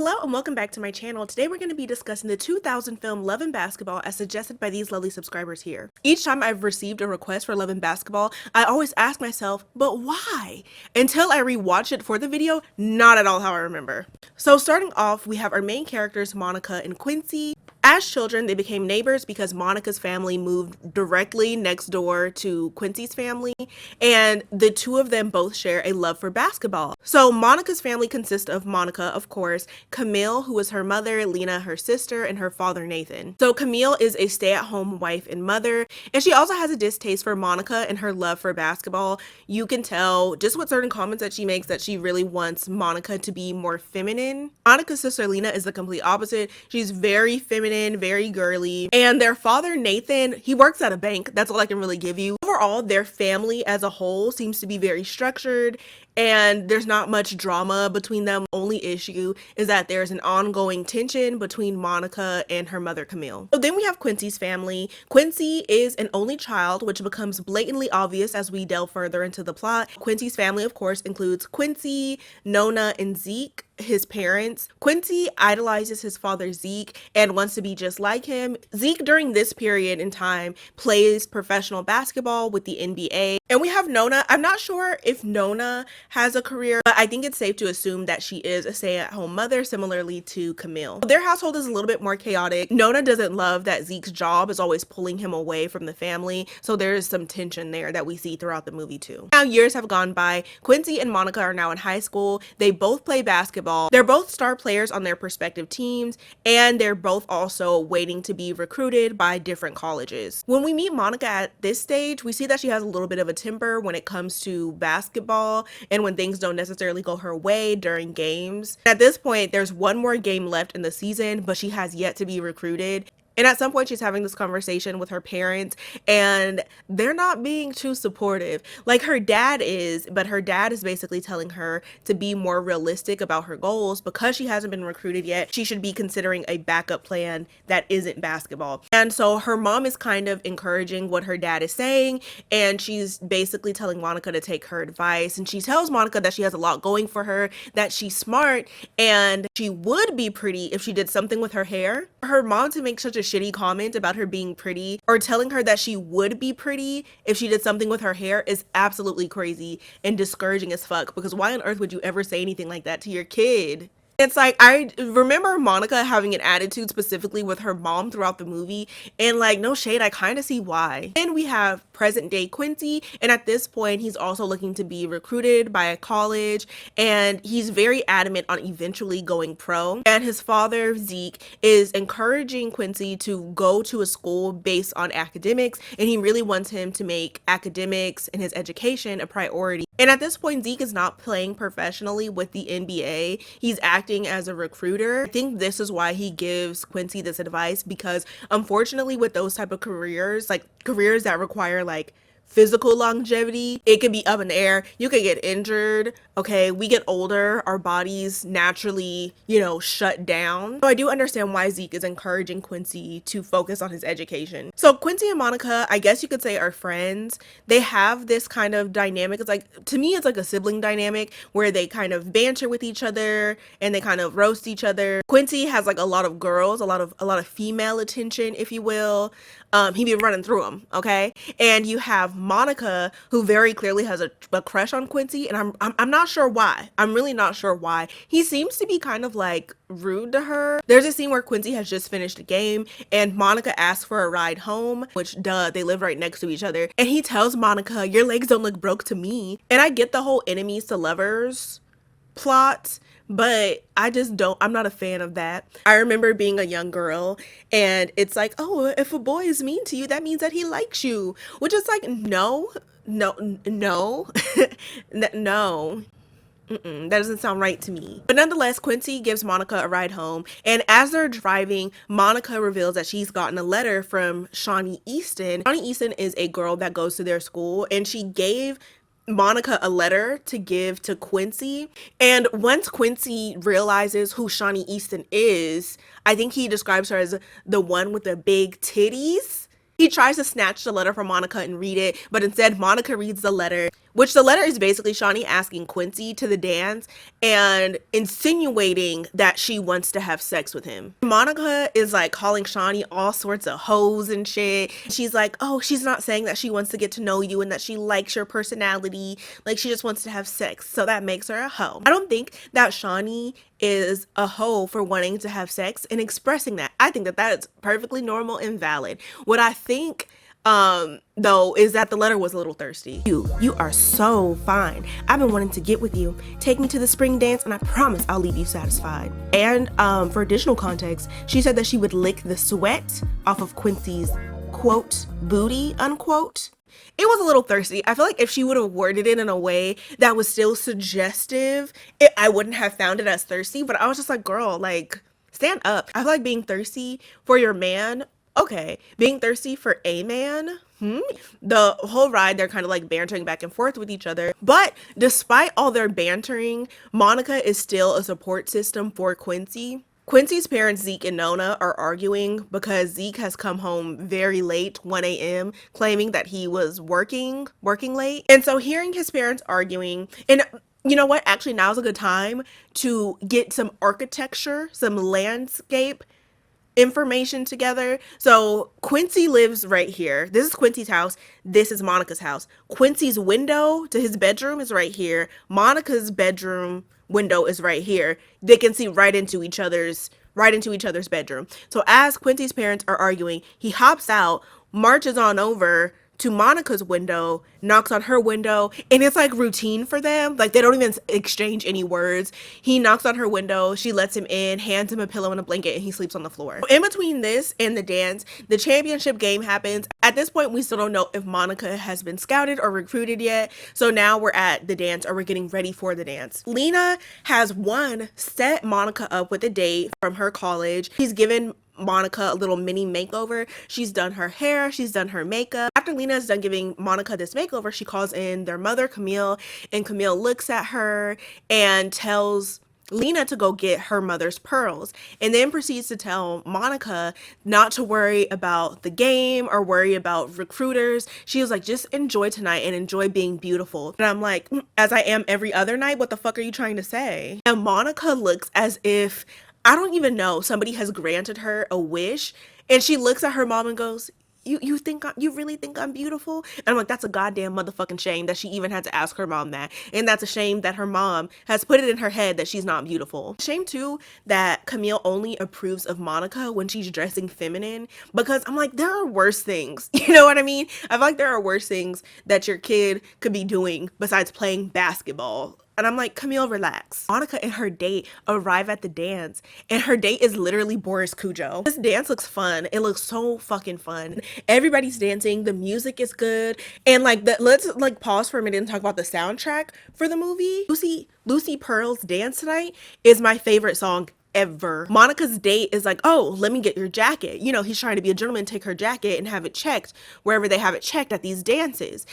Hello and welcome back to my channel. Today we're going to be discussing the 2000 film Love and Basketball as suggested by these lovely subscribers here. Each time I've received a request for Love and Basketball, I always ask myself, but why? Until I rewatch it for the video, not at all how I remember. So starting off, we have our main characters, Monica and Quincy. As children, they became neighbors because Monica's family moved directly next door to Quincy's family, and the two of them both share a love for basketball. So Monica's family consists of Monica, of course, Camille, who is her mother, Lena, her sister, and her father, Nathan. So Camille is a stay-at-home wife and mother, and she also has a distaste for Monica and her love for basketball. You can tell just with certain comments that she makes that she really wants Monica to be more feminine. Monica's sister, Lena, is the complete opposite. She's very feminine, very girly, and their father Nathan, he works at a bank. That's all I can really give you. Overall, their family as a whole seems to be very structured, and there's not much drama between them. Only issue is that there's an ongoing tension between Monica and her mother Camille. So then we have Quincy's family. Quincy is an only child, which becomes blatantly obvious as we delve further into the plot. Quincy's family, of course, includes Quincy, Nona, and Zeke, his parents. Quincy idolizes his father Zeke and wants to be just like him. Zeke during this period in time plays professional basketball with the NBA. And we have Nona. I'm not sure if Nona has a career, but I think it's safe to assume that she is a stay-at-home mother, similarly to Camille. Their household is a little bit more chaotic. Nona doesn't love that Zeke's job is always pulling him away from the family, so there is some tension there that we see throughout the movie too. Now years have gone by. Quincy and Monica are now in high school. They both play basketball. They're both star players on their respective teams, and they're both also waiting to be recruited by different colleges. When we meet Monica at this stage, we see that she has a little bit of a temper when it comes to basketball and when things don't necessarily go her way during games. At this point, there's one more game left in the season, but she has yet to be recruited. And at some point, she's having this conversation with her parents, and they're not being too supportive. Like her dad is, but her dad is basically telling her to be more realistic about her goals. Because she hasn't been recruited yet, she should be considering a backup plan that isn't basketball. And so her mom is kind of encouraging what her dad is saying, and she's basically telling Monica to take her advice. And she tells Monica that she has a lot going for her, that she's smart, and she would be pretty if she did something with her hair. For her mom to make such a shitty comment about her being pretty, or telling her that she would be pretty if she did something with her hair, is absolutely crazy and discouraging as fuck, because why on earth would you ever say anything like that to your kid? It's like, I remember Monica having an attitude specifically with her mom throughout the movie, and like, no shade, I kind of see why. Then we have present day Quincy, and at this point he's also looking to be recruited by a college, and he's very adamant on eventually going pro. And his father Zeke is encouraging Quincy to go to a school based on academics, and he really wants him to make academics and his education a priority. And at this point, Zeke is not playing professionally with the NBA. He's acting as a recruiter. I think this is why he gives Quincy this advice, because unfortunately with those type of careers, like careers that require like physical longevity, it can be up in the air. You could get injured. Okay, we get older, our bodies naturally, shut down. So I do understand why Zeke is encouraging Quincy to focus on his education. So Quincy and Monica, I guess you could say, are friends. They have this kind of dynamic. It's like, to me, it's like a sibling dynamic where they kind of banter with each other and they kind of roast each other. Quincy has like a lot of girls, a lot of female attention, if you will. He be running through them, okay? And you have Monica, who very clearly has a crush on Quincy, and I'm not sure why. I'm really not sure why. He seems to be kind of like rude to her. There's a scene where Quincy has just finished a game, and Monica asks for a ride home, which duh, they live right next to each other. And he tells Monica, "Your legs don't look broke to me." And I get the whole enemies to lovers plot, but I'm not a fan of that. I remember being a young girl, and it's like, oh, if a boy is mean to you, that means that he likes you, which is like, no, no. No. That doesn't sound right to me. But nonetheless, Quincy gives Monica a ride home, and as they're driving, Monica reveals that she's gotten a letter from Shawnee Easton. Shawnee Easton is a girl that goes to their school, and she gave Monica a letter to give to Quincy. And once Quincy realizes who Shawnee Easton is, I think he describes her as the one with the big titties. He tries to snatch the letter from Monica and read it, but instead Monica reads the letter. which the letter is basically Shawnee asking Quincy to the dance and insinuating that she wants to have sex with him. Monica is like calling Shawnee all sorts of hoes and shit. She's like, oh, she's not saying that she wants to get to know you and that she likes your personality. Like, she just wants to have sex. So that makes her a hoe. I don't think that Shawnee is a hoe for wanting to have sex and expressing that. I think that that is perfectly normal and valid. What I think though, is that the letter was a little thirsty. You are so fine. I've been wanting to get with you. Take me to the spring dance and I promise I'll leave you satisfied. And for additional context, she said that she would lick the sweat off of Quincy's quote booty unquote. It was a little thirsty. I feel like if she would have worded it in a way that was still suggestive, I wouldn't have found it as thirsty, but I was just like, girl, like, stand up. I feel like being thirsty for your man, okay. Being thirsty for a man, the whole ride, they're kind of like bantering back and forth with each other. But despite all their bantering, Monica is still a support system for Quincy. Quincy's parents, Zeke and Nona, are arguing because Zeke has come home very late, 1 a.m., claiming that he was working late. And so hearing his parents arguing, and you know what? Actually, now's a good time to get some architecture, some landscape information together. So Quincy lives right here. This is Quincy's house. This is Monica's house. Quincy's window to his bedroom is right here. Monica's bedroom window is right here. They can see right into each other's bedroom. So as Quincy's parents are arguing, he hops out, marches on over to Monica's window, knocks on her window, and it's like routine for them. Like, they don't even exchange any words. He knocks on her window, she lets him in, hands him a pillow and a blanket, and he sleeps on the floor. In between this and the dance, the championship game happens. At this point, we still don't know if Monica has been scouted or recruited yet. So now we're at the dance, or we're getting ready for the dance. Lena has set Monica up with a date from her college. He's given Monica a little mini makeover. She's done her hair, she's done her makeup. After Lena is done giving Monica this makeover, she calls in their mother, Camille, and Camille looks at her and tells Lena to go get her mother's pearls, and then proceeds to tell Monica not to worry about the game or worry about recruiters. She was like, just enjoy tonight and enjoy being beautiful. And I'm like, as I am every other night, what the fuck are you trying to say? And Monica looks as if, I don't even know, somebody has granted her a wish, and she looks at her mom and goes, you really think I'm beautiful? And I'm like, that's a goddamn motherfucking shame that she even had to ask her mom that. And that's a shame that her mom has put it in her head that she's not beautiful. Shame too that Camille only approves of Monica when she's dressing feminine, because I'm like, there are worse things. You know what I mean? I feel like there are worse things that your kid could be doing besides playing basketball. And I'm like, Camille, relax. Monica and her date arrive at the dance, and her date is literally Boris Cujo. This dance looks fun. It looks so fucking fun. Everybody's dancing. The music is good. And like, let's like pause for a minute and talk about the soundtrack for the movie. Lucy Pearl's Dance Tonight is my favorite song ever. Monica's date is like, oh, let me get your jacket. You know, he's trying to be a gentleman, take her jacket and have it checked wherever they have it checked at these dances.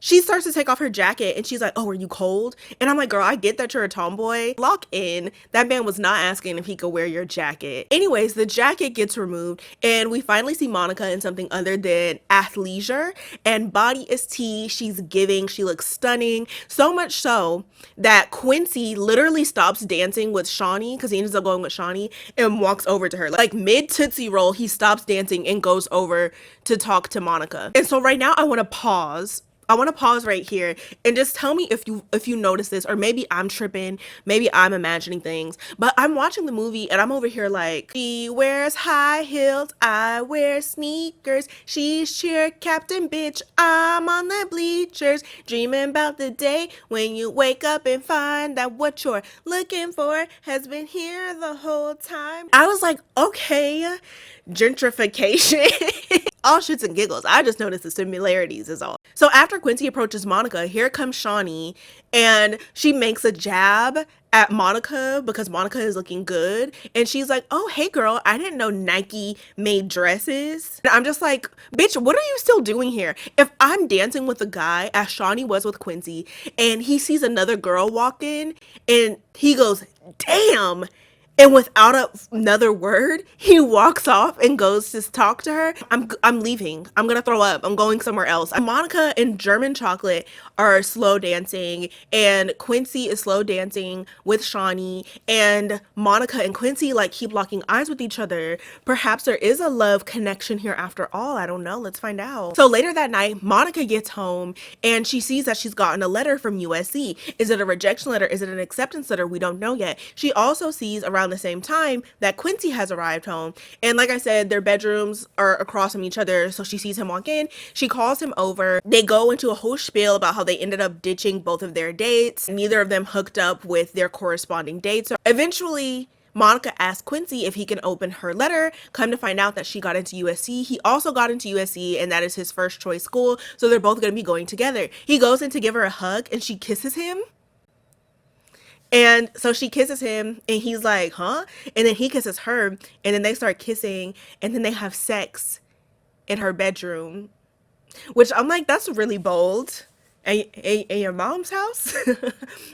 She starts to take off her jacket and she's like, oh, are you cold? And I'm like, girl, I get that you're a tomboy. Lock in. That man was not asking if he could wear your jacket. Anyways, the jacket gets removed and we finally see Monica in something other than athleisure, and body is tea. She's giving. She looks stunning. So much so that Quincy literally stops dancing with Shawnee, because he ends up going with Shawnee, and walks over to her. Like mid Tootsie Roll, he stops dancing and goes over to talk to Monica. And so right now I want to pause right here and just tell me if you notice this, or maybe I'm tripping, maybe I'm imagining things, but I'm watching the movie and I'm over here like, she wears high heels, I wear sneakers, she's cheer captain, bitch, I'm on the bleachers, dreaming about the day when you wake up and find that what you're looking for has been here the whole time. I was like, okay, gentrification. All shits and giggles. I just noticed the similarities is all. So after Quincy approaches Monica, here comes Shawnee, and she makes a jab at Monica because Monica is looking good. And she's like, oh, hey girl, I didn't know Nike made dresses. And I'm just like, bitch, what are you still doing here? If I'm dancing with a guy, as Shawnee was with Quincy, and he sees another girl walk in and he goes, damn. And without another word, he walks off and goes to talk to her. I'm leaving. I'm gonna throw up. I'm going somewhere else. Monica and German Chocolate are slow dancing, and Quincy is slow dancing with Shawnee, and Monica and Quincy like keep locking eyes with each other. Perhaps there is a love connection here after all. I don't know. Let's find out. So later that night, Monica gets home and she sees that she's gotten a letter from USC. Is it a rejection letter? Is it an acceptance letter? We don't know yet. She also sees around the same time that Quincy has arrived home. And like I said, their bedrooms are across from each other. So she sees him walk in. She calls him over. They go into a whole spiel about how they ended up ditching both of their dates. Neither of them hooked up with their corresponding dates. Eventually, Monica asked Quincy if he can open her letter. Come to find out that she got into USC. He also got into USC, and that is his first choice school. So they're both going to be going together. He goes in to give her a hug, and she kisses him. And so she kisses him, and he's like, huh? And then he kisses her, and then they start kissing, and then they have sex in her bedroom, which I'm like, that's really bold. In your mom's house?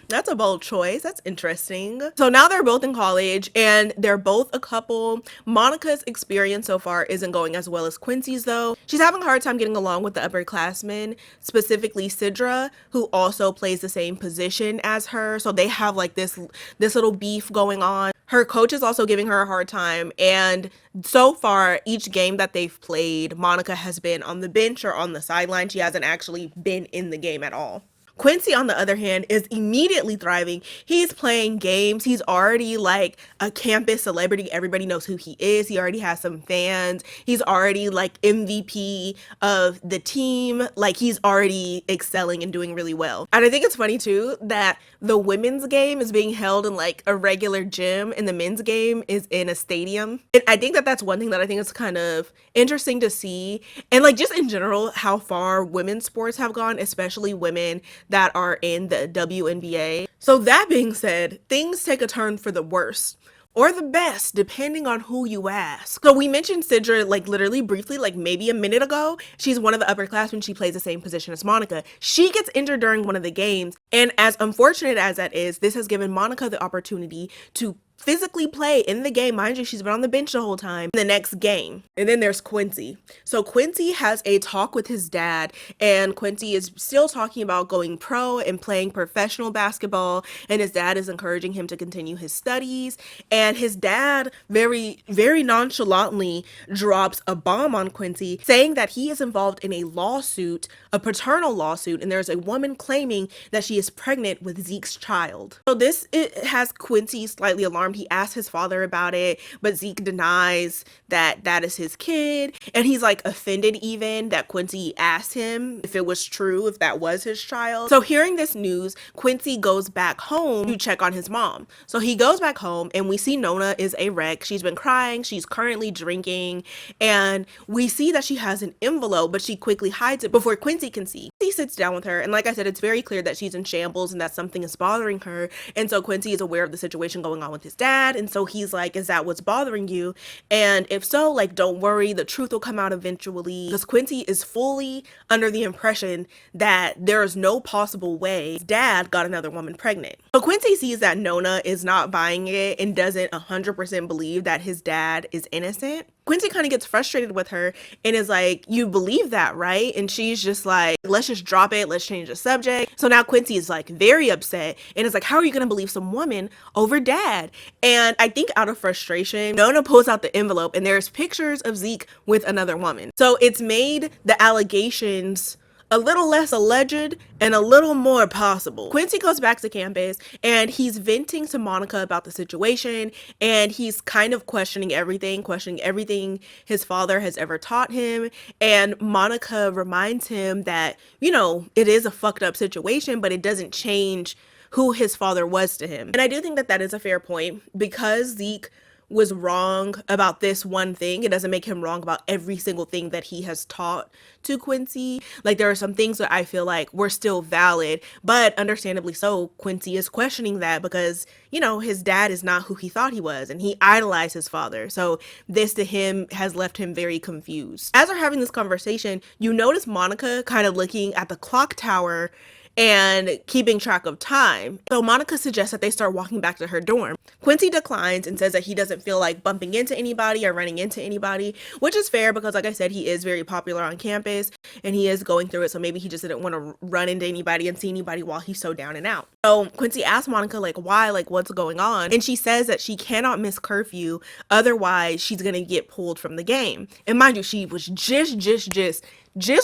That's a bold choice. That's interesting. So now they're both in college and they're both a couple. Monica's experience so far isn't going as well as Quincy's though. She's having a hard time getting along with the upperclassmen, specifically Sidra, who also plays the same position as her. So they have like this little beef going on. Her coach is also giving her a hard time, and so far, each game that they've played, Monica has been on the bench or on the sideline. She hasn't actually been in the game at all. Quincy, on the other hand, is immediately thriving. He's playing games. He's already like a campus celebrity. Everybody knows who he is. He already has some fans. He's already like MVP of the team. Like he's already excelling and doing really well. And I think it's funny too that the women's game is being held in like a regular gym and the men's game is in a stadium. And I think that that's one thing that I think is kind of interesting to see. And like just in general, how far women's sports have gone, especially women that are in the WNBA. So that being said, things take a turn for the worse. Or the best, depending on who you ask. So we mentioned Sidra like literally briefly, like maybe a minute ago. She's one of the upperclassmen. She plays the same position as Monica. She gets injured during one of the games. And as unfortunate as that is, this has given Monica the opportunity to physically play in the game. Mind you, she's been on the bench the whole time. In the next game. And then there's Quincy. So Quincy has a talk with his dad, and Quincy is still talking about going pro and playing professional basketball, and his dad is encouraging him to continue his studies. And his dad very, very nonchalantly drops a bomb on Quincy, saying that he is involved in a lawsuit, a paternal lawsuit, and there's a woman claiming that she is pregnant with Zeke's child. So it has Quincy slightly alarmed. He asked his father about it, but Zeke denies that that is his kid. And he's like offended even that Quincy asked him if it was true, if that was his child. So hearing this news, Quincy goes back home to check on his mom. So he goes back home and we see Nona is a wreck. She's been crying. She's currently drinking. And we see that she has an envelope, but she quickly hides it before Quincy can see. He sits down with her. And like I said, it's very clear that she's in shambles and that something is bothering her. And so Quincy is aware of the situation going on with his dad, and so he's like, is that what's bothering you? And if so, like, don't worry, the truth will come out eventually. Because Quincy is fully under the impression that there is no possible way his dad got another woman pregnant. So Quincy sees that Nona is not buying it and doesn't 100% believe that his dad is innocent. Quincy kind of gets frustrated with her and is like, you believe that, right? And she's just like, let's just drop it. Let's change the subject. So now Quincy is like very upset and is like, how are you going to believe some woman over dad? And I think out of frustration, Nona pulls out the envelope and there's pictures of Zeke with another woman. So it's made the allegations a little less alleged and a little more possible. Quincy goes back to campus and he's venting to Monica about the situation, and he's kind of questioning everything his father has ever taught him. And Monica reminds him that, you know, it is a fucked up situation, but it doesn't change who his father was to him. And I do think that that is a fair point, because Zeke was wrong about this one thing. It doesn't make him wrong about every single thing that he has taught to Quincy. Like, there are some things that I feel like were still valid, but understandably so, Quincy is questioning that because, you know, his dad is not who he thought he was, and he idolized his father. So this to him has left him very confused. As they're having this conversation, you notice Monica kind of looking at the clock tower and keeping track of time. So Monica suggests that they start walking back to her dorm. Quincy declines and says that he doesn't feel like bumping into anybody or running into anybody, which is fair because, like I said, he is very popular on campus and he is going through it. So maybe he just didn't want to run into anybody and see anybody while he's so down and out. So Quincy asks Monica, like, why? Like, what's going on? And she says that she cannot miss curfew. Otherwise, she's going to get pulled from the game. And mind you, she was just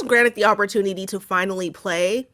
granted the opportunity to finally play.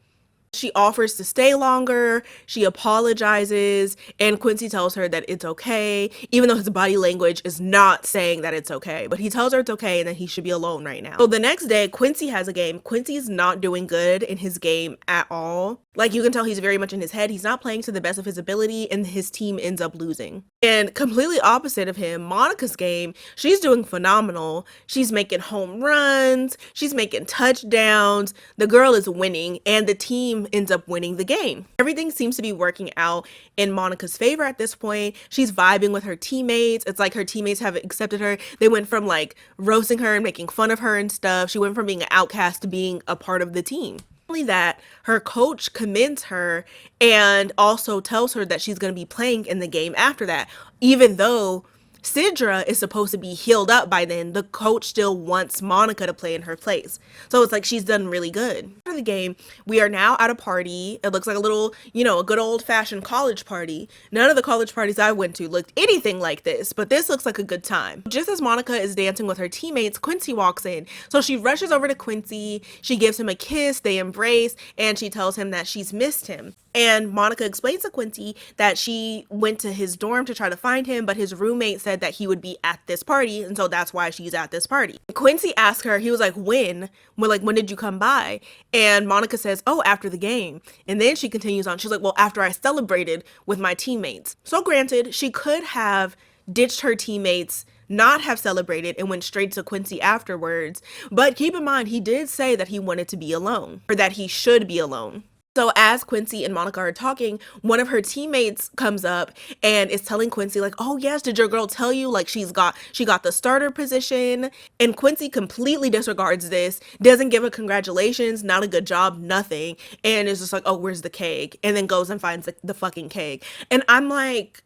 She offers to stay longer, she apologizes, and Quincy tells her that it's okay, even though his body language is not saying that it's okay. But he tells her it's okay and that he should be alone right now. So the next day, Quincy has a game. Quincy's not doing good in his game at all. Like, you can tell he's very much in his head. He's not playing to the best of his ability, and his team ends up losing. And completely opposite of him, Monica's game, she's doing phenomenal. She's making home runs, she's making touchdowns. The girl is winning, and the team ends up winning the game. Everything seems to be working out in Monica's favor at this point. She's vibing with her teammates. It's like her teammates have accepted her. They went from like roasting her and making fun of her and stuff. She went from being an outcast to being a part of the team. Only that, her coach commends her and also tells her that she's going to be playing in the game after that. Even though Sidra is supposed to be healed up by then, the coach still wants Monica to play in her place. So it's like she's done really good. After the game, we are now at a party. It looks like a little, a good old-fashioned college party. None of the college parties I went to looked anything like this, but this looks like a good time. Just as Monica is dancing with her teammates, Quincy walks in. So she rushes over to Quincy, she gives him a kiss, they embrace, and she tells him that she's missed him. And Monica explains to Quincy that she went to his dorm to try to find him, but his roommate said that he would be at this party, and so that's why she's at this party. Quincy asked her, he was like, when did you come by? And Monica says, oh, after the game. And then she continues on. She's like, well, after I celebrated with my teammates. So granted, she could have ditched her teammates, not have celebrated, and went straight to Quincy afterwards. But keep in mind, he did say that he wanted to be alone, or that he should be alone. So as Quincy and Monica are talking, one of her teammates comes up and is telling Quincy like, oh yes, did your girl tell you like she got the starter position? And Quincy completely disregards this, doesn't give her congratulations, not a good job, nothing. And is just like, oh, where's the cake? And then goes and finds the fucking cake. And I'm like,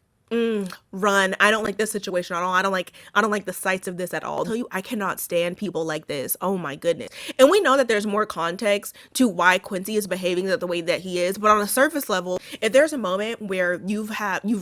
run. I don't like this situation at all. I don't like the sights of this at all. I tell you, I cannot stand people like this. Oh my goodness. And we know that there's more context to why Quincy is behaving the way that he is, but on a surface level, if there's a moment where you've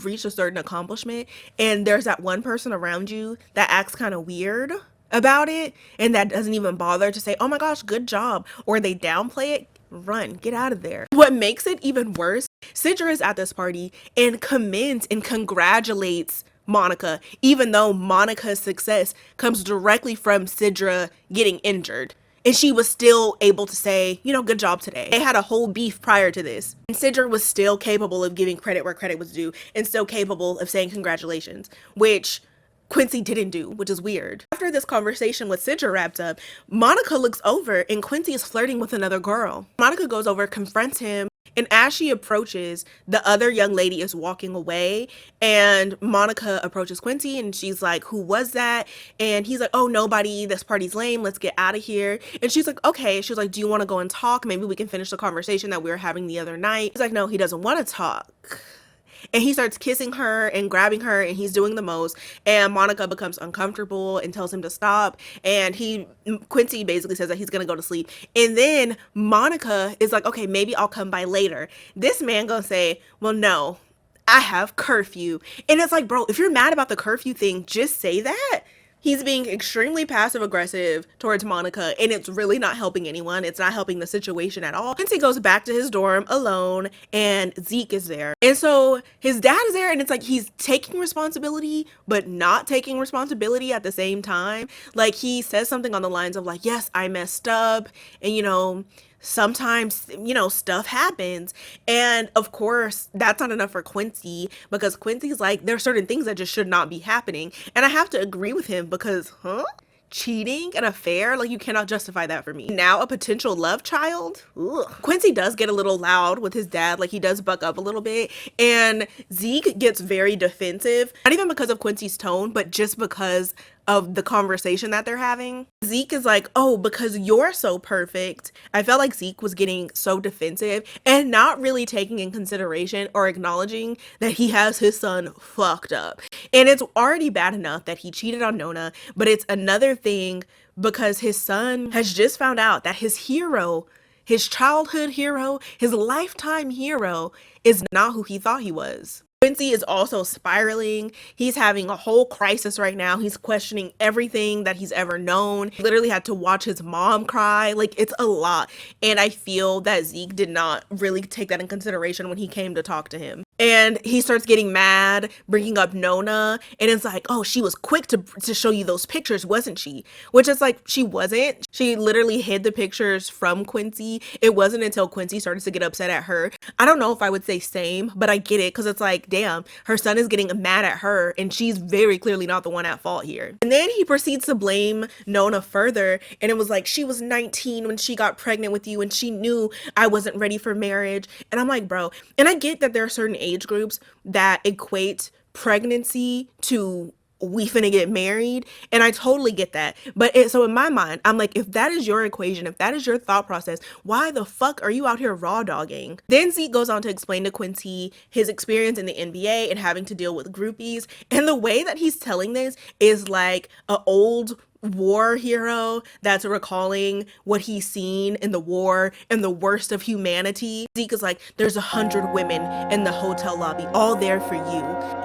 reached a certain accomplishment and there's that one person around you that acts kind of weird about it and that doesn't even bother to say, oh my gosh, good job, or they downplay it, run, get out of there. What makes it even worse, Sidra is at this party and commends and congratulates Monica, even though Monica's success comes directly from Sidra getting injured. And she was still able to say, good job today. They had a whole beef prior to this. And Sidra was still capable of giving credit where credit was due and still capable of saying congratulations, which Quincy didn't do, which is weird. After this conversation with Sidra wrapped up, Monica looks over and Quincy is flirting with another girl. Monica goes over, confronts him, and as she approaches, the other young lady is walking away, and Monica approaches Quincy and she's like, who was that? And he's like, oh, nobody, this party's lame, let's get out of here. And she's like, okay. She was like, do you want to go and talk? Maybe we can finish the conversation that we were having the other night. He's like, no, he doesn't want to talk. And he starts kissing her and grabbing her, and he's doing the most, and Monica becomes uncomfortable and tells him to stop, and Quincy basically says that he's gonna go to sleep. And then Monica is like, okay, maybe I'll come by later. This man gonna say, well, no, I have curfew. And it's like, bro, if you're mad about the curfew thing, just say that. He's being extremely passive aggressive towards Monica, and it's really not helping anyone. It's not helping the situation at all. Quincy goes back to his dorm alone, and Zeke is there. And so his dad is there, and it's like he's taking responsibility, but not taking responsibility at the same time. Like, he says something on the lines of like, yes, I messed up, and sometimes, stuff happens. And of course, that's not enough for Quincy, because Quincy's like, there are certain things that just should not be happening. And I have to agree with him because, cheating, an affair, like, you cannot justify that for me. Now a potential love child? Ugh. Quincy does get a little loud with his dad, like he does buck up a little bit, and Zeke gets very defensive, not even because of Quincy's tone, but just because of the conversation that they're having. Zeke is like, oh, because you're so perfect. I felt like Zeke was getting so defensive and not really taking in consideration or acknowledging that he has his son fucked up. And it's already bad enough that he cheated on Nona, but it's another thing because his son has just found out that his hero, his childhood hero, his lifetime hero, is not who he thought he was. Quincy is also spiraling. He's having a whole crisis right now. He's questioning everything that he's ever known. He literally had to watch his mom cry. Like, it's a lot. And I feel that Zeke did not really take that in consideration when he came to talk to him. And he starts getting mad, bringing up Nona. And it's like, oh, she was quick to show you those pictures, wasn't she? Which is like, she wasn't. She literally hid the pictures from Quincy. It wasn't until Quincy started to get upset at her. I don't know if I would say same, but I get it because it's like, damn, her son is getting mad at her and she's very clearly not the one at fault here. And then he proceeds to blame Nona further. And it was like, she was 19 when she got pregnant with you and she knew I wasn't ready for marriage. And I'm like, bro, and I get that there are certain age groups that equate pregnancy to we finna get married, and I totally get that. But so in my mind, I'm like, if that is your equation, if that is your thought process, why the fuck are you out here raw dogging? Then Zeke goes on to explain to Quincy his experience in the NBA and having to deal with groupies, and the way that he's telling this is like an old war hero that's recalling what he's seen in the war and the worst of humanity. Zeke is like, there's 100 women in the hotel lobby, all there for you.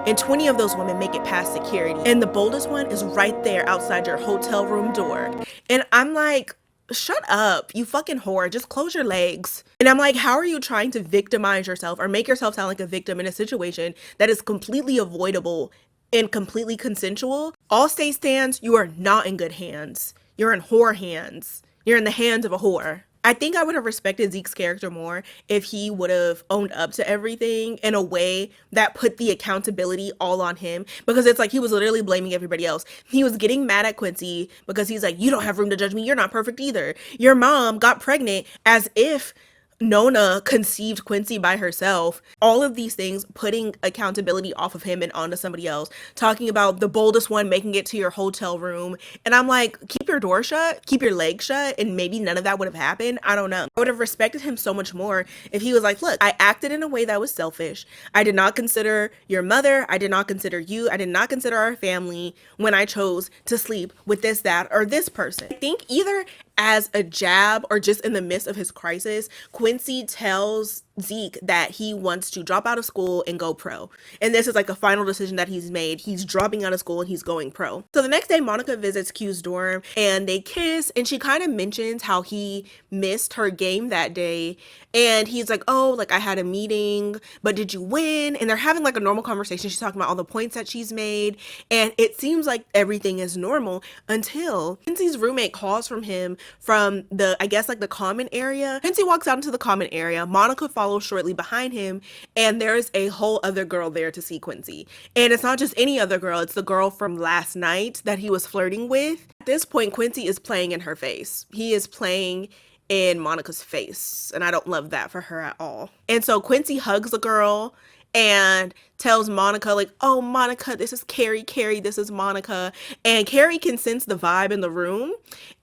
And 20 of those women make it past security. And the boldest one is right there outside your hotel room door. And I'm like, shut up, you fucking whore. Just close your legs. And I'm like, how are you trying to victimize yourself or make yourself sound like a victim in a situation that is completely avoidable and completely consensual? All state stands, you are not in good hands. You're in whore hands. You're in the hands of a whore. I think I would have respected Zeke's character more if he would have owned up to everything in a way that put the accountability all on him, because it's like he was literally blaming everybody else. He was getting mad at Quincy because he's like, you don't have room to judge me. You're not perfect either. Your mom got pregnant, as if Nona conceived Quincy by herself. All of these things putting accountability off of him and onto somebody else, talking about the boldest one making it to your hotel room. And I'm like, keep your door shut, keep your legs shut, and maybe none of that would have happened. I don't know. I would have respected him so much more if he was like, look, I acted in a way that was selfish. I did not consider your mother. I did not consider you. I did not consider our family when I chose to sleep with this, that, or this person. I think either as a jab or just in the midst of his crisis, Quincy tells Zeke that he wants to drop out of school and go pro. And this is like a final decision that he's made. He's dropping out of school and he's going pro. So the next day, Monica visits Q's dorm and they kiss, and she kind of mentions how he missed her game that day. And he's like, oh, like I had a meeting, but did you win? And they're having like a normal conversation. She's talking about all the points that she's made. And it seems like everything is normal until Quincy's roommate calls from him from the, I guess like the common area. Quincy walks out into the common area. Monica follows shortly behind him, and there's a whole other girl there to see Quincy. And it's not just any other girl, it's the girl from last night that he was flirting with. At this point, Quincy is playing in her face. He is playing in Monica's face, and I don't love that for her at all. And so Quincy hugs the girl and tells Monica, like, oh, Monica, this is Carrie, this is Monica. And Carrie can sense the vibe in the room.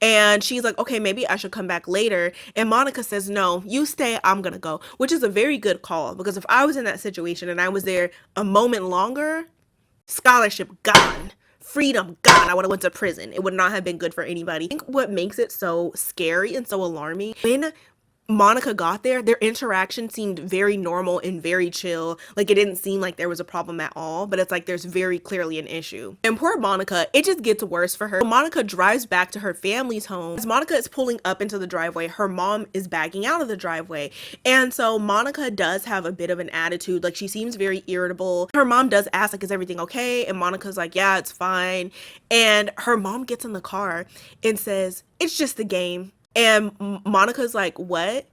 And she's like, okay, maybe I should come back later. And Monica says, no, you stay, I'm gonna go. Which is a very good call, because if I was in that situation and I was there a moment longer, scholarship gone. Freedom gone. I would have went to prison. It would not have been good for anybody. I think what makes it so scary and so alarming, when Monica got there, their interaction seemed very normal and very chill. Like, it didn't seem like there was a problem at all, but it's like there's very clearly an issue. And poor Monica, it just gets worse for her. Monica drives back to her family's home. As Monica is pulling up into the driveway, her mom is backing out of the driveway. And so Monica does have a bit of an attitude. Like, she seems very irritable. Her mom does ask, like, is everything okay? And Monica's like, yeah, it's fine. And her mom gets in the car and says, it's just a game. And Monica's like, what?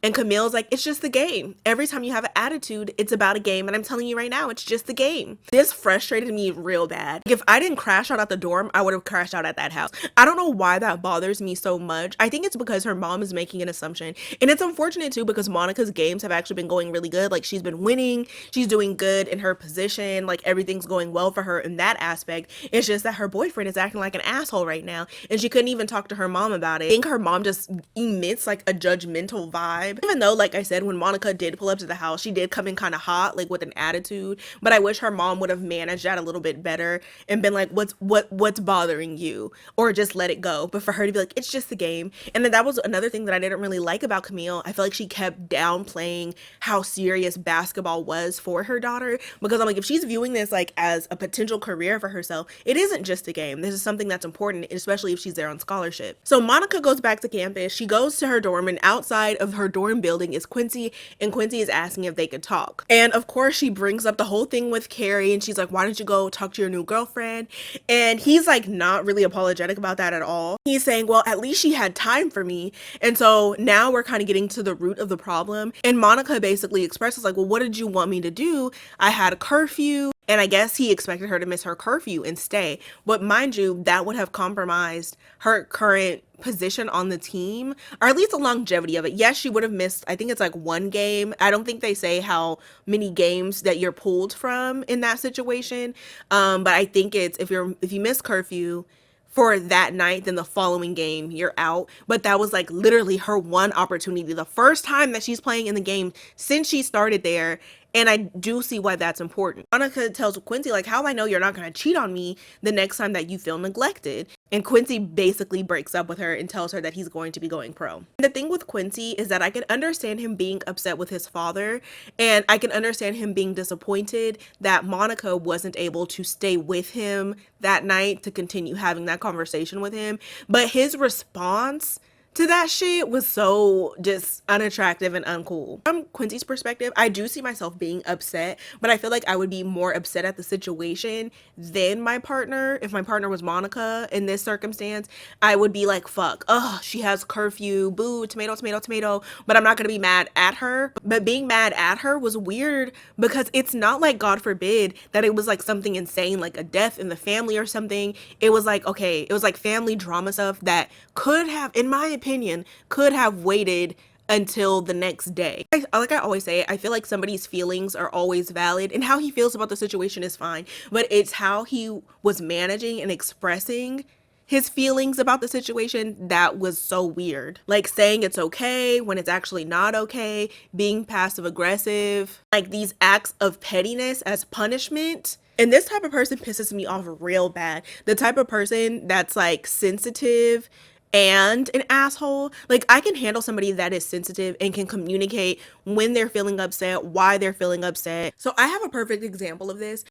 And Camille's like, it's just the game. Every time you have an attitude, it's about a game. And I'm telling you right now, it's just the game. This frustrated me real bad. If I didn't crash out at the dorm, I would have crashed out at that house. I don't know why that bothers me so much. I think it's because her mom is making an assumption. And it's unfortunate too, because Monica's games have actually been going really good. Like, she's been winning. She's doing good in her position. Like, everything's going well for her in that aspect. It's just that her boyfriend is acting like an asshole right now. And she couldn't even talk to her mom about it. I think her mom just emits like a judgmental vibe. Even though, like I said, when Monica did pull up to the house, she did come in kind of hot, like with an attitude. But I wish her mom would have managed that a little bit better and been like, what's bothering you? Or just let it go. But for her to be like, it's just the game. And then that was another thing that I didn't really like about Camille. I feel like she kept downplaying how serious basketball was for her daughter. Because I'm like, if she's viewing this like as a potential career for herself, it isn't just a game. This is something that's important, especially if she's there on scholarship. So Monica goes back to campus. She goes to her dorm, and outside of her dorm building is Quincy, and Quincy is asking if they could talk. And of course, she brings up the whole thing with Carrie, and she's like, why don't you go talk to your new girlfriend? And he's like not really apologetic about that at all. He's saying, well, at least she had time for me. And so now we're kind of getting to the root of the problem. And Monica basically expresses like, well, what did you want me to do? I had a curfew. And I guess he expected her to miss her curfew and stay. But mind you, that would have compromised her current position on the team, or at least the longevity of it. Yes, she would have missed, I think it's like one game. I don't think they say how many games that you're pulled from in that situation. But I think it's if you miss curfew for that night, then the following game you're out. But that was like literally her one opportunity, the first time that she's playing in the game since she started there. And I do see why that's important. Monica tells Quincy, like, how do I know you're not going to cheat on me the next time that you feel neglected? And Quincy basically breaks up with her and tells her that he's going to be going pro. The thing with Quincy is that I can understand him being upset with his father, and I can understand him being disappointed that Monica wasn't able to stay with him that night to continue having that conversation with him. But his response to that shit was so just unattractive and uncool. From Quincy's perspective, I do see myself being upset, but I feel like I would be more upset at the situation than my partner. If my partner was Monica in this circumstance, I would be like, fuck, ugh, she has curfew, boo, tomato, tomato, tomato, but I'm not gonna be mad at her. But being mad at her was weird because it's not like, God forbid, that it was like something insane, like a death in the family or something. It was like, okay, it was like family drama stuff that could have, in my opinion, could have waited until the next day. Like I always say, I feel like somebody's feelings are always valid, and how he feels about the situation is fine, but it's how he was managing and expressing his feelings about the situation that was so weird. Like saying it's okay when it's actually not okay, being passive aggressive, like these acts of pettiness as punishment. And this type of person pisses me off real bad. The type of person that's like sensitive and an asshole. Like, I can handle somebody that is sensitive and can communicate when they're feeling upset, why they're feeling upset. So I have a perfect example of this.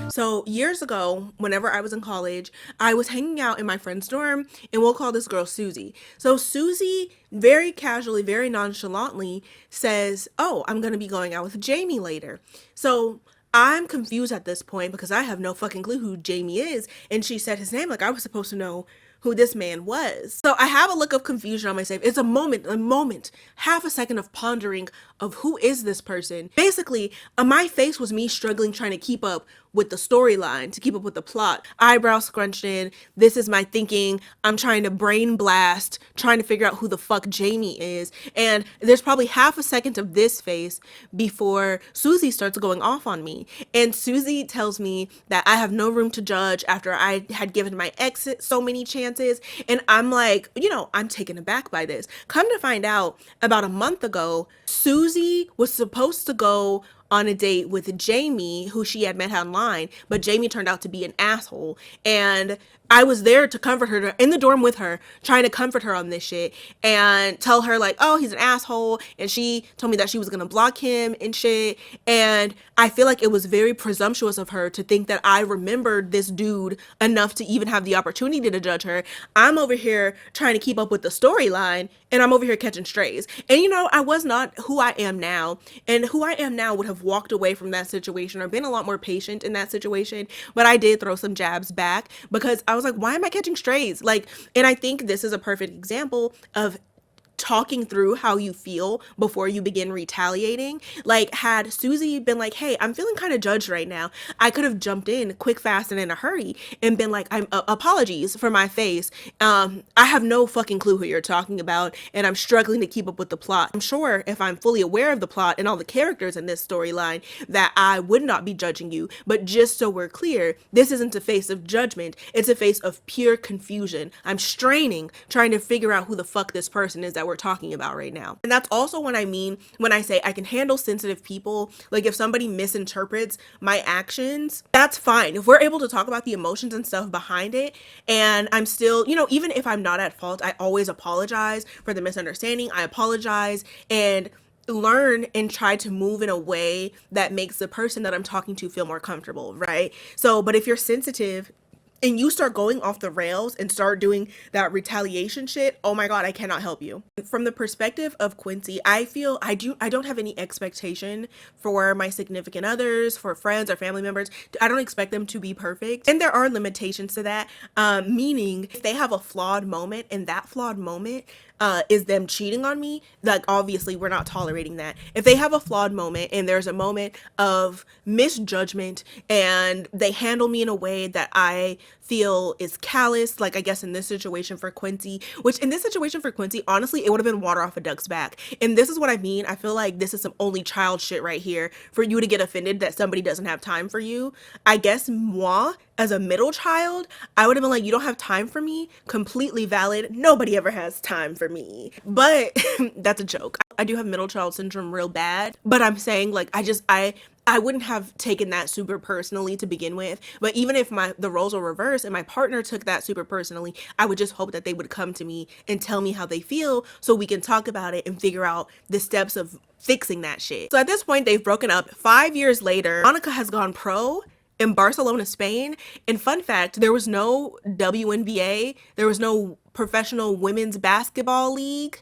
So years ago, whenever I was in college, I was hanging out in my friend's dorm, and we'll call this girl Susie. So Susie very casually, very nonchalantly says, oh, I'm going to be going out with Jamie later. So I'm confused at this point because I have no fucking clue who Jamie is. And she said his name like I was supposed to know who this man was. So I have a look of confusion on my face. It's a moment, half a second of pondering of who is this person. Basically, my face was me struggling trying to keep up with the storyline, to keep up with the plot. Eyebrows scrunched in. This is my thinking. I'm trying to brain blast, trying to figure out who the fuck Jamie is. And there's probably half a second of this face before Susie starts going off on me. And Susie tells me that I have no room to judge after I had given my ex so many chances. And I'm like, I'm taken aback by this. Come to find out, about a month ago, Susie was supposed to go on a date with Jamie, who she had met online, but Jamie turned out to be an asshole. And I was there to comfort her, in the dorm with her, trying to comfort her on this shit and tell her like, oh, he's an asshole. And she told me that she was going to block him and shit. And I feel like it was very presumptuous of her to think that I remembered this dude enough to even have the opportunity to judge her. I'm over here trying to keep up with the storyline, and I'm over here catching strays. And I was not who I am now. And who I am now would have have walked away from that situation or been a lot more patient in that situation. But I did throw some jabs back because I was like, why am I catching strays? Like, and I think this is a perfect example of talking through how you feel before you begin retaliating. Like, had Susie been like, hey, I'm feeling kind of judged right now, I could have jumped in quick, fast, and in a hurry and been like, I'm apologies for my face. I have no fucking clue who you're talking about, and I'm struggling to keep up with the plot. I'm sure if I'm fully aware of the plot and all the characters in this storyline that I would not be judging you. But just so we're clear, this isn't a face of judgment. It's a face of pure confusion. I'm straining, trying to figure out who the fuck this person is that we're talking about right now. And that's also what I mean when I say I can handle sensitive people. Like, if somebody misinterprets my actions, that's fine. If we're able to talk about the emotions and stuff behind it, and I'm still, you know, even if I'm not at fault, I always apologize for the misunderstanding. I apologize and learn and try to move in a way that makes the person that I'm talking to feel more comfortable, right? So, but if you're sensitive and you start going off the rails and start doing that retaliation shit, oh my God, I cannot help you. From the perspective of Quincy, I feel I don't have any expectation for my significant others, for friends or family members. I don't expect them to be perfect. And there are limitations to that, meaning if they have a flawed moment and that flawed moment is them cheating on me, like, obviously we're not tolerating that. If they have a flawed moment and there's a moment of misjudgment and they handle me in a way that I feel is callous, like I guess in this situation for Quincy, which in this situation for Quincy, honestly, it would have been water off a duck's back. And this is what I mean. I feel like this is some only child shit right here for you to get offended that somebody doesn't have time for you. I guess moi, as a middle child, I would have been like, you don't have time for me? Completely valid. Nobody ever has time for me. But that's a joke. I do have middle child syndrome real bad, but I'm saying, like, I wouldn't have taken that super personally to begin with. But even if the roles were reversed and my partner took that super personally, I would just hope that they would come to me and tell me how they feel so we can talk about it and figure out the steps of fixing that shit. So at this point, they've broken up. 5 years later, Monica has gone pro in Barcelona, Spain. And fun fact, there was no WNBA, there was no professional women's basketball league.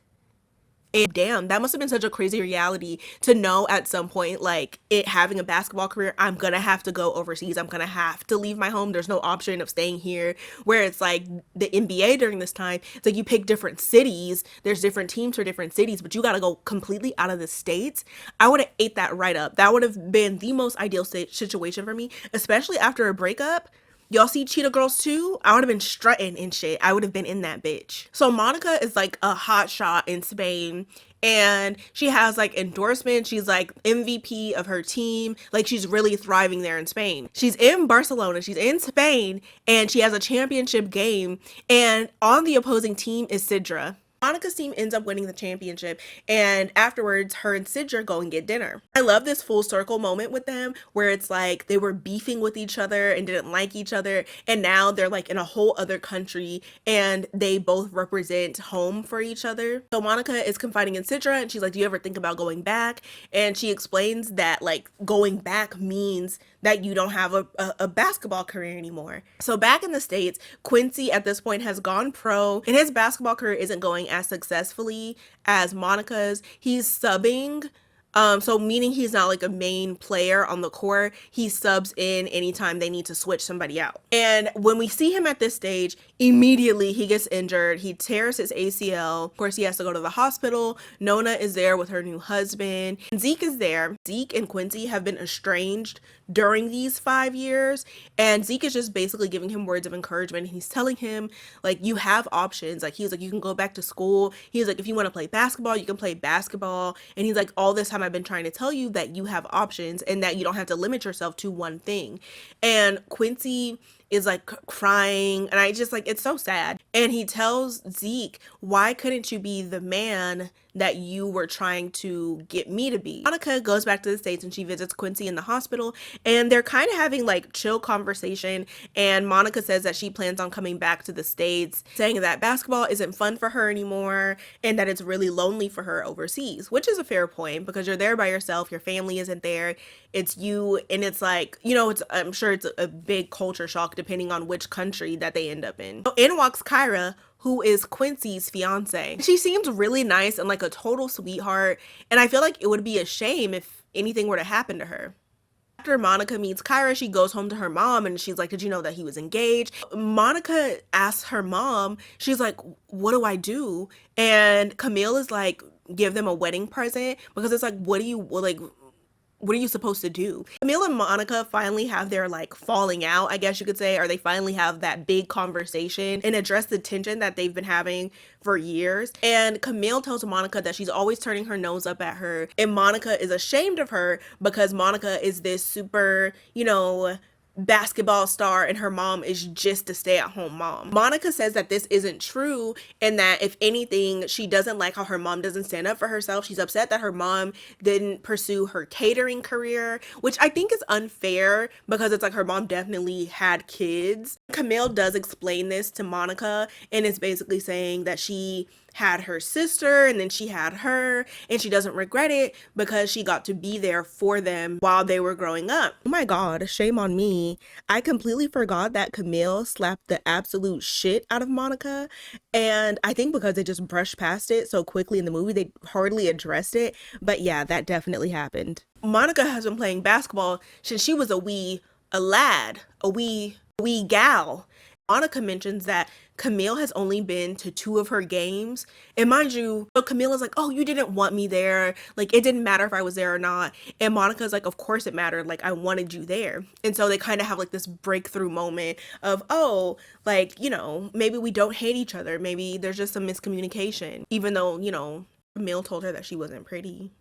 And damn, that must have been such a crazy reality to know at some point, like, it having a basketball career, I'm gonna have to go overseas. I'm gonna have to leave my home. There's no option of staying here. Where it's like the NBA during this time, it's like you pick different cities. There's different teams for different cities, but you gotta go completely out of the States. I would have ate that right up. That would have been the most ideal situation for me, especially after a breakup. Y'all see Cheetah Girls 2? I would have been strutting and shit. I would have been in that bitch. So Monica is like a hot shot in Spain, and she has like endorsements. She's like MVP of her team. Like, she's really thriving there in Spain. She's in Barcelona, she's in Spain, and she has a championship game. And on the opposing team is Sidra. Monica's team ends up winning the championship, and afterwards her and Sidra go and get dinner. I love this full circle moment with them where it's like they were beefing with each other and didn't like each other, and now they're like in a whole other country and they both represent home for each other. So Monica is confiding in Sidra and she's like, do you ever think about going back? And she explains that, like, going back means that you don't have a basketball career anymore. So back in the States, Quincy at this point has gone pro and his basketball career isn't going as successfully as Monica's. He's subbing. So meaning he's not like a main player on the court. He subs in anytime they need to switch somebody out. And when we see him at this stage, immediately he gets injured. He tears his ACL. Of course, he has to go to the hospital. Nona is there with her new husband. Zeke is there. Zeke and Quincy have been estranged during these 5 years. And Zeke is just basically giving him words of encouragement. He's telling him, like, you have options. Like, he's like, you can go back to school. He's like, if you want to play basketball, you can play basketball. And he's like, all this time I've been trying to tell you that you have options and that you don't have to limit yourself to one thing. And Quincy is like crying, and I just, like, it's so sad. And he tells Zeke, why couldn't you be the man that you were trying to get me to be? Monica goes back to the States and she visits Quincy in the hospital, and they're kind of having like chill conversation, and Monica says that she plans on coming back to the States, saying that basketball isn't fun for her anymore and that it's really lonely for her overseas, which is a fair point because you're there by yourself, your family isn't there, it's you, and it's like, you know, I'm sure it's a big culture shock depending on which country that they end up in. So in walks Kyra, who is Quincy's fiance. She seems really nice and like a total sweetheart, and I feel like it would be a shame if anything were to happen to her. After Monica meets Kyra, she goes home to her mom and she's like, did you know that he was engaged? Monica asks her mom, she's like, what do I do? And Camille is like, give them a wedding present, because it's like, what are you supposed to do? Camille and Monica finally have their like falling out, I guess you could say, or they finally have that big conversation and address the tension that they've been having for years. And Camille tells Monica that she's always turning her nose up at her, and Monica is ashamed of her because Monica is this super, basketball star and her mom is just a stay-at-home mom. Monica says that this isn't true, and that if anything, she doesn't like how her mom doesn't stand up for herself. She's upset that her mom didn't pursue her catering career, which I think is unfair because it's like her mom definitely had kids. Camille does explain this to Monica and is basically saying that she had her sister and then she had her and she doesn't regret it because she got to be there for them while they were growing up. Oh my god, shame on me. I completely forgot that Camille slapped the absolute shit out of Monica, and I think because they just brushed past it so quickly in the movie, they hardly addressed it. But yeah, that definitely happened. Monica has been playing basketball since she was a wee gal. Monica mentions that Camille has only been to 2 of her games. And mind you, so Camille is like, oh, you didn't want me there. Like, it didn't matter if I was there or not. And Monica's like, of course it mattered. Like, I wanted you there. And so they kind of have like this breakthrough moment of, oh, like, maybe we don't hate each other. Maybe there's just some miscommunication. Even though, Camille told her that she wasn't pretty.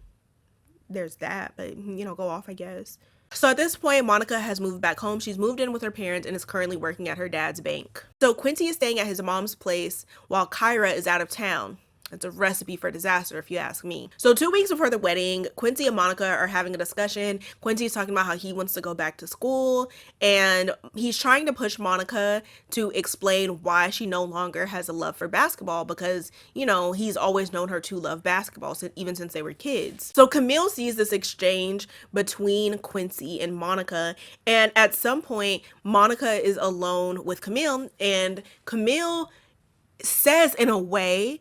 There's that, but, go off, I guess. So at this point, Monica has moved back home. She's moved in with her parents and is currently working at her dad's bank. So Quincy is staying at his mom's place while Kyra is out of town. It's a recipe for disaster, if you ask me. So 2 weeks before the wedding, Quincy and Monica are having a discussion. Quincy is talking about how he wants to go back to school, and he's trying to push Monica to explain why she no longer has a love for basketball because, he's always known her to love basketball even since they were kids. So Camille sees this exchange between Quincy and Monica, and at some point, Monica is alone with Camille, and Camille says in a way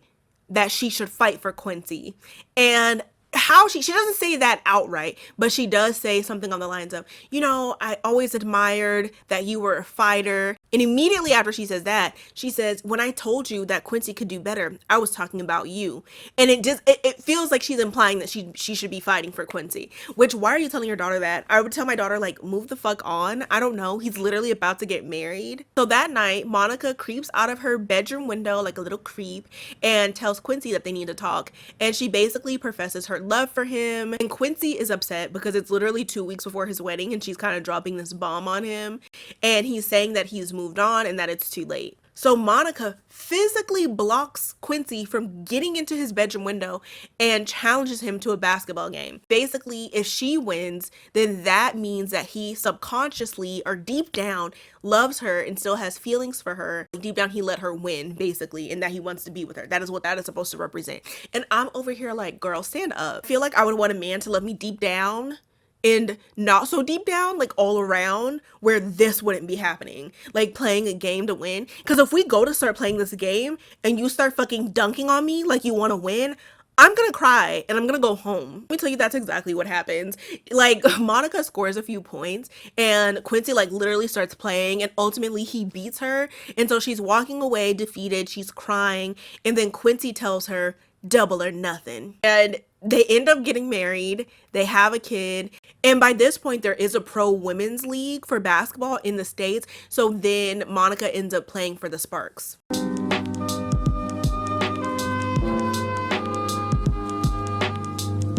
that she should fight for Quincy. And how she doesn't say that outright, but she does say something on the lines of, I always admired that you were a fighter. And immediately after she says that, she says, when I told you that Quincy could do better, I was talking about you. And it feels like she's implying that she should be fighting for Quincy, which, why are you telling your daughter that? I would tell my daughter, like, move the fuck on. I don't know. He's literally about to get married. So that night, Monica creeps out of her bedroom window like a little creep and tells Quincy that they need to talk. And she basically professes her love for him, and Quincy is upset because it's literally 2 weeks before his wedding and she's kind of dropping this bomb on him, and he's saying that he's moved on and that it's too late. So Monica physically blocks Quincy from getting into his bedroom window and challenges him to a basketball game. Basically, if she wins, then that means that he subconsciously or deep down loves her and still has feelings for her. Deep down, he let her win, basically, and that he wants to be with her. That is what that is supposed to represent. And I'm over here like, girl, stand up. I feel like I would want a man to love me deep down and not so deep down, like all around, where this wouldn't be happening, like playing a game to win. Because if we go to start playing this game and you start fucking dunking on me like you want to win, I'm gonna cry and I'm gonna go home. Let me tell you, that's exactly what happens. Like, Monica scores a few points and Quincy like literally starts playing, and ultimately he beats her, and so she's walking away defeated, she's crying, and then Quincy tells her, double or nothing. And they end up getting married, they have a kid, and by this point there is a pro women's league for basketball in the States, so then Monica ends up playing for the Sparks.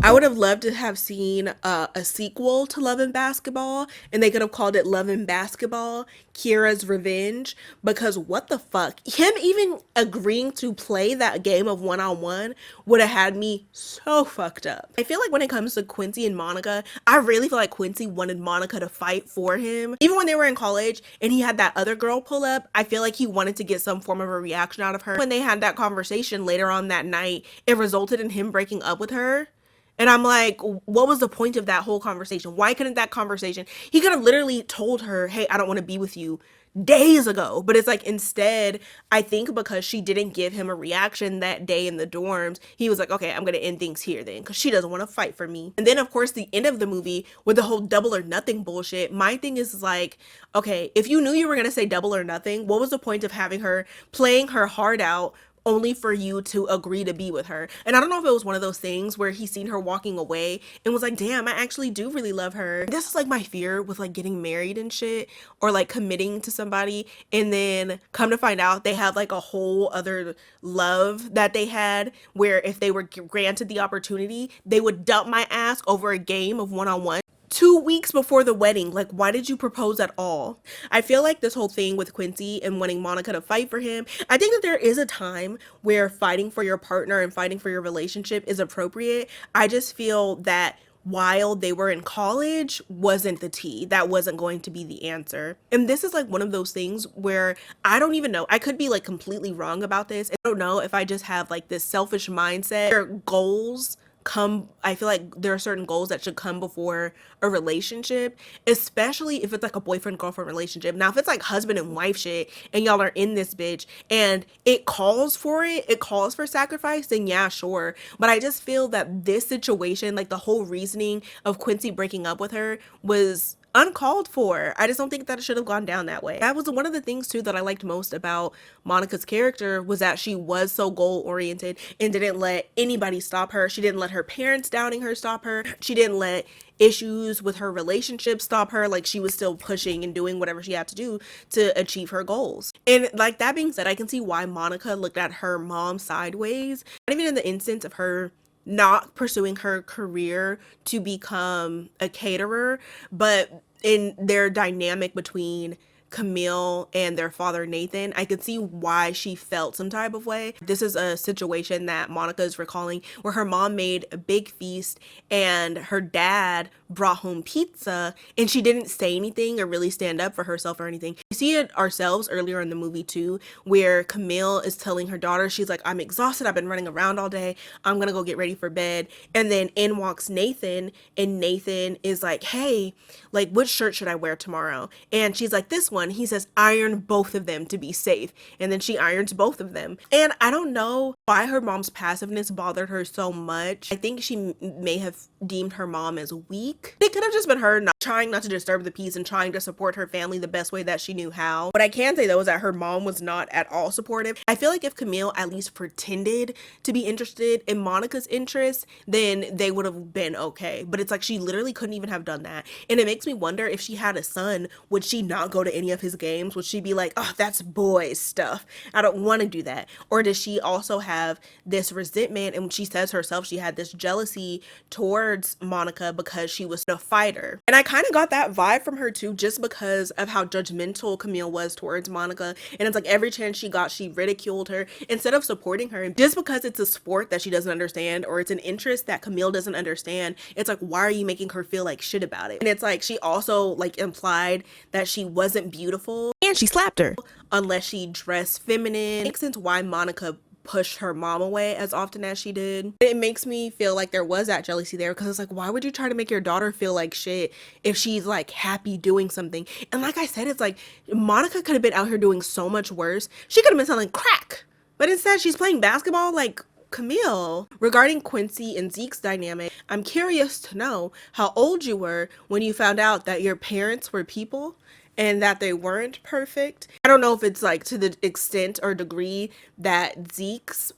I would have loved to have seen a sequel to Love and Basketball, and they could have called it Love and Basketball, Kira's Revenge, because what the fuck? Him even agreeing to play that game of one-on-one would have had me so fucked up. I feel like when it comes to Quincy and Monica, I really feel like Quincy wanted Monica to fight for him. Even when they were in college and he had that other girl pull up, I feel like he wanted to get some form of a reaction out of her. When they had that conversation later on that night, it resulted in him breaking up with her. And I'm like, what was the point of that whole conversation? Why couldn't that conversation, he could have literally told her, hey, I don't want to be with you days ago. But it's like, instead, I think because she didn't give him a reaction that day in the dorms, he was like, okay, I'm going to end things here then, because she doesn't want to fight for me. And then, of course, the end of the movie with the whole double or nothing bullshit, my thing is like, okay, if you knew you were going to say double or nothing, what was the point of having her playing her heart out only for you to agree to be with her? And I don't know if it was one of those things where he seen her walking away and was like, damn, I actually do really love her. This is like my fear with like getting married and shit, or like committing to somebody, and then come to find out they have like a whole other love that they had, where if they were granted the opportunity, they would dump my ass over a game of one-on-one 2 weeks before the wedding. Like, why did you propose at all? I feel like this whole thing with Quincy and wanting Monica to fight for him, I think that there is a time where fighting for your partner and fighting for your relationship is appropriate. I just feel that while they were in college wasn't the tea. That wasn't going to be the answer. And this is like one of those things where I don't even know. I could be like completely wrong about this. I don't know if I just have like this selfish mindset where goals come, I feel like there are certain goals that should come before a relationship, especially if it's like a boyfriend girlfriend relationship. Now if it's like husband and wife shit and y'all are in this bitch and it calls for it, it calls for sacrifice, then yeah, sure. But I just feel that this situation, like the whole reasoning of Quincy breaking up with her, was uncalled for. I just don't think that it should have gone down that way. That was one of the things too that I liked most about Monica's character, was that she was so goal oriented and didn't let anybody stop her. She didn't let her parents doubting her stop her. She didn't let issues with her relationship stop her. Like, she was still pushing and doing whatever she had to do to achieve her goals. And like, that being said, I can see why Monica looked at her mom sideways. Not even in the instance of her not pursuing her career to become a caterer, but in their dynamic between Camille and their father Nathan, I could see why she felt some type of way. This is a situation that Monica is recalling where her mom made a big feast and her dad brought home pizza and she didn't say anything or really stand up for herself or anything. We see it ourselves earlier in the movie too, where Camille is telling her daughter, she's like, I'm exhausted, I've been running around all day, I'm gonna go get ready for bed. And then in walks Nathan, and Nathan is like, hey, like, what shirt should I wear tomorrow? And she's like, this one. He says, iron both of them to be safe. And then she irons both of them. And I don't know why her mom's passiveness bothered her so much. I think she may have deemed her mom as weak. It could have just been her trying not to disturb the peace and trying to support her family the best way that she knew how. What I can say though is that her mom was not at all supportive. I feel like if Camille at least pretended to be interested in Monica's interests, then they would have been okay. But it's like she literally couldn't even have done that. And it makes me wonder, if she had a son, would she not go to any of his games? Would she be like, oh, that's boys stuff, I don't want to do that? Or does she also have this resentment, and she says herself she had this jealousy towards Monica because she was a fighter? And I kind of got that vibe from her too, just because of how judgmental Camille was towards Monica. And it's like every chance she got, she ridiculed her instead of supporting her. Just because it's a sport that she doesn't understand, or it's an interest that Camille doesn't understand, it's like, why are you making her feel like shit about it? And it's like she also like implied that she wasn't beautiful and she slapped her unless she dressed feminine. It makes sense why Monica pushed her mom away as often as she did. It makes me feel like there was that jealousy there, because it's like, why would you try to make your daughter feel like shit if she's like happy doing something? And like I said, it's like Monica could have been out here doing so much worse. She could have been selling crack, but instead she's playing basketball like Camille. Regarding Quincy and Zeke's dynamic, I'm curious to know how old you were when you found out that your parents were people and that they weren't perfect. I don't know if it's like to the extent or degree that Zeke's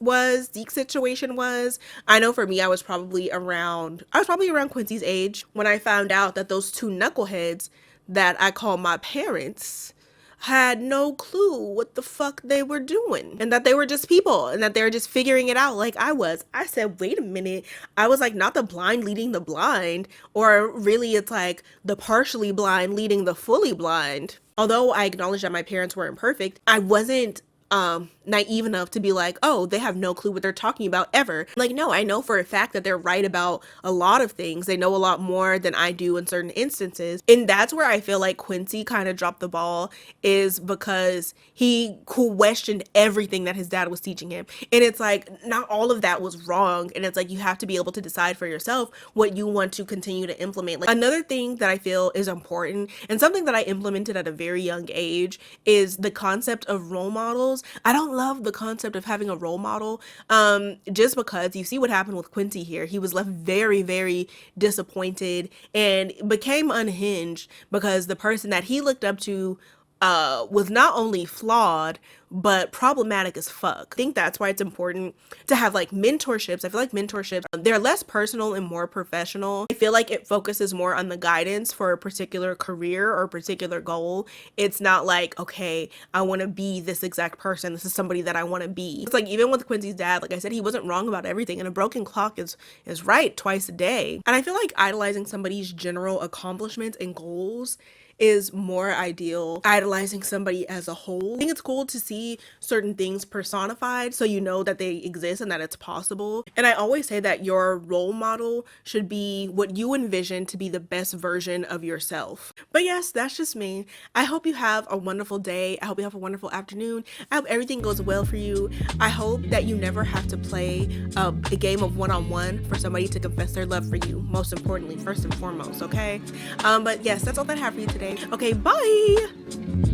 situation was. I know for me, I was probably around Quincy's age when I found out that those two knuckleheads that I call my parents had no clue what the fuck they were doing, and that they were just people, and that they were just figuring it out like I was. I said, wait a minute. I was like, not the blind leading the blind, or really it's like the partially blind leading the fully blind. Although I acknowledge that my parents were imperfect, I wasn't naive enough to be like, oh, they have no clue what they're talking about ever. Like, no, I know for a fact that they're right about a lot of things. They know a lot more than I do in certain instances. And that's where I feel like Quincy kind of dropped the ball, is because he questioned everything that his dad was teaching him. And it's like, not all of that was wrong. And it's like, you have to be able to decide for yourself what you want to continue to implement. Like, another thing that I feel is important, and something that I implemented at a very young age, is the concept of role models. I don't love the concept of having a role model, just because you see what happened with Quincy here. He was left very, very disappointed and became unhinged because the person that he looked up to was not only flawed, but problematic as fuck. I think that's why it's important to have like mentorships. I feel like mentorships, they're less personal and more professional. I feel like it focuses more on the guidance for a particular career or a particular goal. It's not like, okay, I want to be this exact person. This is somebody that I want to be. It's like, even with Quincy's dad, like I said, he wasn't wrong about everything, and a broken clock is right twice a day. And I feel like idolizing somebody's general accomplishments and goals is more ideal idolizing somebody as a whole. I think it's cool to see certain things personified so you know that they exist and that it's possible. And I always say that your role model should be what you envision to be the best version of yourself. But yes, that's just me. I hope you have a wonderful day. I hope you have a wonderful afternoon. I hope everything goes well for you. I hope that you never have to play a game of one-on-one for somebody to confess their love for you. Most importantly, first and foremost, okay? But yes, that's all that I have for you today. Okay, bye!